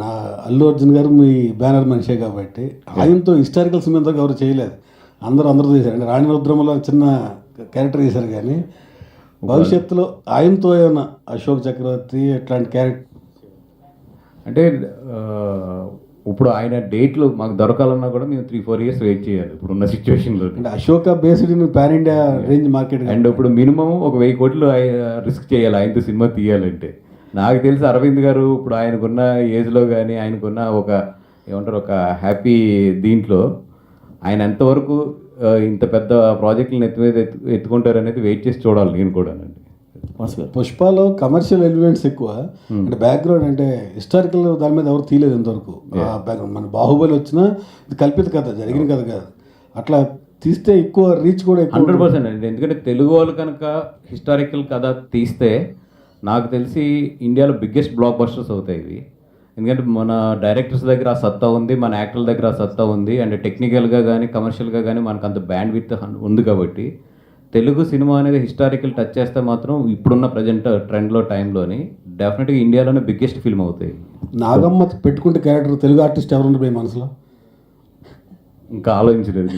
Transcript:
నా అల్లు అర్జున్ గారు మీ బ్యానర్ మనిషే కాబట్టి ఆయనతో హిస్టారికల్ సినిమాతో ఎవరు చేయలేదు. అందరూ చేశారు. అంటే రాణి రుద్రమలో చిన్న క్యారెక్టర్ చేశారు కానీ భవిష్యత్తులో ఆయనతో ఏమన్నా అశోక్ చక్రవర్తి ఇట్లాంటి క్యారెక్టర్ అంటే ఇప్పుడు ఆయన డేట్లు మాకు దొరకాలన్నా కూడా మేము 3-4 years వెయిట్ చేయాలి ఇప్పుడున్న సిచ్యువేషన్లో. అంటే Ashoka based in pan India range market. And ఇప్పుడు మినిమం ఒక 1000 కోట్లు రిస్క్ చేయాలి ఆయనతో సినిమా తీయాలంటే. నాకు తెలిసి అరవింద్ గారు ఇప్పుడు ఆయనకున్న ఏజ్లో కానీ ఆయనకున్న ఒక ఏమంటారు ఒక హ్యాపీ దీంట్లో ఆయన ఎంతవరకు ఇంత పెద్ద ప్రాజెక్టులను ఎత్తుకుంటారు అనేది వెయిట్ చేసి చూడాలి నేను కూడా అండి. పుష్పలో కమర్షియల్ ఎలిమెంట్స్ ఎక్కువ, అంటే బ్యాక్గ్రౌండ్ అంటే హిస్టారికల్ దాని మీద ఎవరు తీయలేదు ఇంతవరకు. మన బాహుబలి వచ్చినా ఇది కల్పిత కథ, జరిగిన కథ కాదు. అట్లా తీస్తే ఎక్కువ రీచ్ కూడా 100% అండి. ఎందుకంటే తెలుగు వాళ్ళు కనుక హిస్టారికల్ కథ తీస్తే నాకు తెలిసి ఇండియాలో బిగ్గెస్ట్ బ్లాక్ బస్టర్స్ అవుతాయి ఇవి. ఎందుకంటే మన డైరెక్టర్స్ దగ్గర ఆ సత్తా ఉంది, మన యాక్టర్ల దగ్గర ఆ సత్తా ఉంది, అండ్ టెక్నికల్గా కానీ కమర్షియల్గా కానీ మనకు అంత బ్యాండ్ విత్ ఉంది. కాబట్టి తెలుగు సినిమా అనేది హిస్టారికల్ టచ్ చేస్తే మాత్రం ఇప్పుడున్న ప్రజెంట్ ట్రెండ్లో టైంలోని డెఫినెట్గా ఇండియాలోనే బిగ్గెస్ట్ ఫిల్మ్ అవుతాయి. నాగమ్మ పెట్టుకుంటే క్యారెక్టర్ తెలుగు ఆర్టిస్ట్ ఎవరు మీ మనసులో? ఇంకా ఆలోచించలేదు.